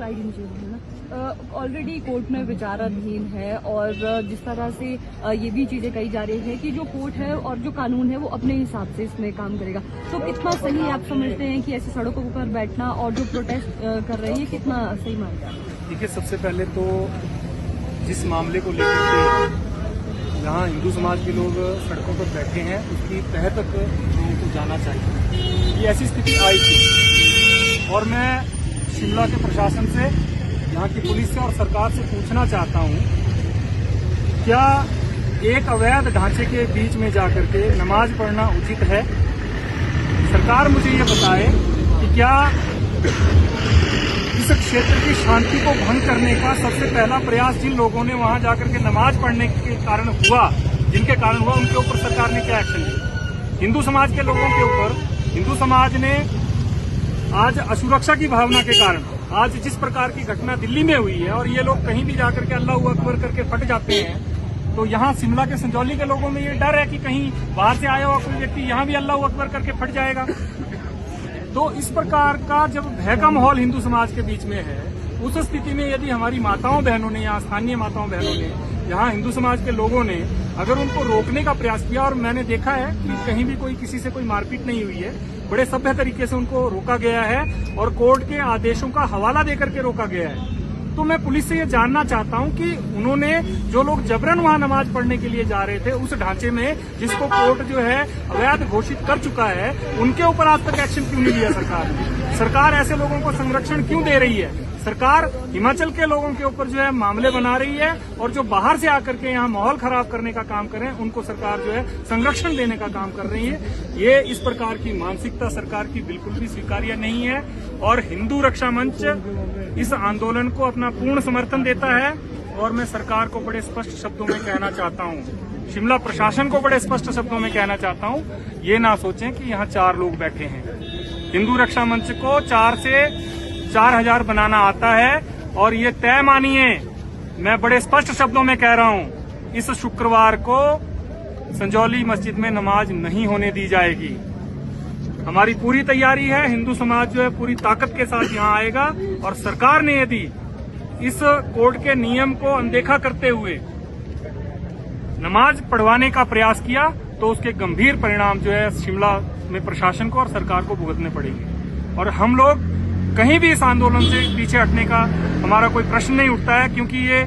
ID मुझे है ना ऑलरेडी कोर्ट में विचाराधीन है और जिस तरह से ये भी चीजें कही जा रही है कि जो कोर्ट है और जो कानून है वो अपने हिसाब से इसमें काम करेगा। तो कितना सही आप समझते हैं कि ऐसे सड़कों पर बैठना और जो प्रोटेस्ट कर रहे हैं कितना सही मानते हैं? देखिए, सबसे पहले तो जिस मामले को लेकर के यहाँ हिंदू समाज के लोग सड़कों पर बैठे हैं उसकी तह तक लोगों को जाना चाहिए। ये ऐसी स्थिति आई थी और मैं शिमला के प्रशासन से, यहाँ की पुलिस से और सरकार से पूछना चाहता हूँ, क्या एक अवैध ढांचे के बीच में जाकर के नमाज पढ़ना उचित है? सरकार मुझे ये बताए कि क्या इस क्षेत्र की शांति को भंग करने का सबसे पहला प्रयास जिन लोगों ने वहां जाकर के नमाज पढ़ने के कारण हुआ, जिनके कारण हुआ, उनके ऊपर सरकार ने क्या एक्शन लिया? हिंदू समाज के लोगों के ऊपर हिंदू समाज ने आज असुरक्षा की भावना के कारण आज जिस प्रकार की घटना दिल्ली में हुई है और ये लोग कहीं भी जाकर के अल्लाह अकबर करके फट जाते हैं, तो यहाँ शिमला के संजौली के लोगों में ये डर है कि कहीं बाहर से आया हुआ कोई व्यक्ति यहाँ भी अल्लाह अकबर करके फट जाएगा। तो इस प्रकार का जब भय का माहौल हिंदू समाज के बीच में है, उस स्थिति में यदि हमारी माताओं बहनों ने, यहाँ स्थानीय माताओं बहनों ने, यहाँ हिंदू समाज के लोगों ने अगर उनको रोकने का प्रयास किया, और मैंने देखा है कि कहीं भी कोई किसी से कोई मारपीट नहीं हुई है, बड़े सभ्य तरीके से उनको रोका गया है और कोर्ट के आदेशों का हवाला देकर के रोका गया है, तो मैं पुलिस से ये जानना चाहता हूं कि उन्होंने जो लोग जबरन वहां नमाज पढ़ने के लिए जा रहे थे उस ढांचे में जिसको कोर्ट जो है अवैध घोषित कर चुका है, उनके ऊपर आज तक एक्शन क्यों नहीं लिया सरकार ने? सरकार ऐसे लोगों को संरक्षण क्यों दे रही है? सरकार हिमाचल के लोगों के ऊपर जो है मामले बना रही है और जो बाहर से आकर के यहाँ माहौल खराब करने का काम करें उनको सरकार जो है संरक्षण देने का काम कर रही है। ये इस प्रकार की मानसिकता सरकार की बिल्कुल भी स्वीकार्य नहीं है और हिंदू रक्षा मंच इस आंदोलन को अपना पूर्ण समर्थन देता है। और मैं सरकार को बड़े स्पष्ट शब्दों में कहना चाहता हूँ, शिमला प्रशासन को बड़े स्पष्ट शब्दों में कहना चाहता हूँ, ये ना सोचें कि यहाँ 4 लोग बैठे हैं। हिंदू रक्षा मंच को 4 से 4000 बनाना आता है और ये तय मानिए, मैं बड़े स्पष्ट शब्दों में कह रहा हूं, इस शुक्रवार को संजौली मस्जिद में नमाज नहीं होने दी जाएगी। हमारी पूरी तैयारी है, हिंदू समाज जो है पूरी ताकत के साथ यहां आएगा और सरकार ने यदि इस कोर्ट के नियम को अनदेखा करते हुए नमाज पढ़वाने का प्रयास किया तो उसके गंभीर परिणाम जो है शिमला में प्रशासन को और सरकार को भुगतने पड़ेंगे। और हम लोग कहीं भी इस आंदोलन से पीछे हटने का हमारा कोई प्रश्न नहीं उठता है, क्योंकि ये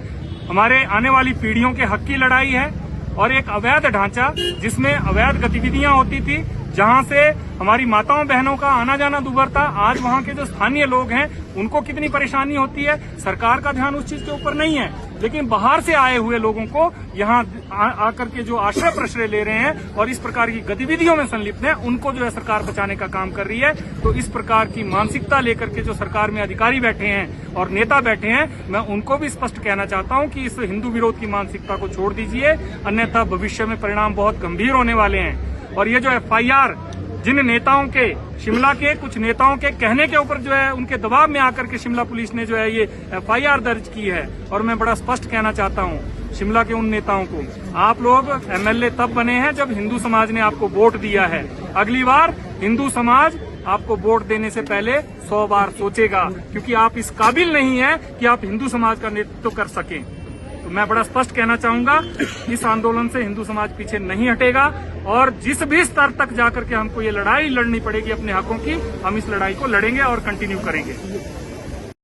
हमारे आने वाली पीढ़ियों के हक की लड़ाई है और एक अवैध ढांचा जिसमें अवैध गतिविधियां होती थी, जहां से हमारी माताओं बहनों का आना जाना दूभर था, आज वहां के जो स्थानीय लोग हैं उनको कितनी परेशानी होती है, सरकार का ध्यान उस चीज के ऊपर नहीं है। लेकिन बाहर से आए हुए लोगों को यहाँ आकर के जो आश्रय प्रश्रय ले रहे हैं और इस प्रकार की गतिविधियों में संलिप्त हैं, उनको जो है सरकार बचाने का काम कर रही है। तो इस प्रकार की मानसिकता लेकर के जो सरकार में अधिकारी बैठे हैं और नेता बैठे हैं, मैं उनको भी स्पष्ट कहना चाहता हूं कि इस हिंदू विरोध की मानसिकता को छोड़ दीजिए, अन्यथा भविष्य में परिणाम बहुत गंभीर होने वाले हैं। और ये जो FIR जिन नेताओं के, शिमला के कुछ नेताओं के कहने के ऊपर जो है उनके दबाव में आकर के शिमला पुलिस ने जो है ये FIR दर्ज की है, और मैं बड़ा स्पष्ट कहना चाहता हूँ शिमला के उन नेताओं को, आप लोग MLA तब बने हैं जब हिंदू समाज ने आपको वोट दिया है। अगली बार हिंदू समाज आपको वोट देने से पहले 100 बार सोचेगा, क्योंकि आप इस काबिल नहीं है कि आप हिंदू समाज का नेतृत्व कर सकें। तो मैं बड़ा स्पष्ट कहना चाहूंगा, इस आंदोलन से हिंदू समाज पीछे नहीं हटेगा और जिस भी स्तर तक जाकर के हमको ये लड़ाई लड़नी पड़ेगी अपने हकों की, हम इस लड़ाई को लड़ेंगे और कंटिन्यू करेंगे।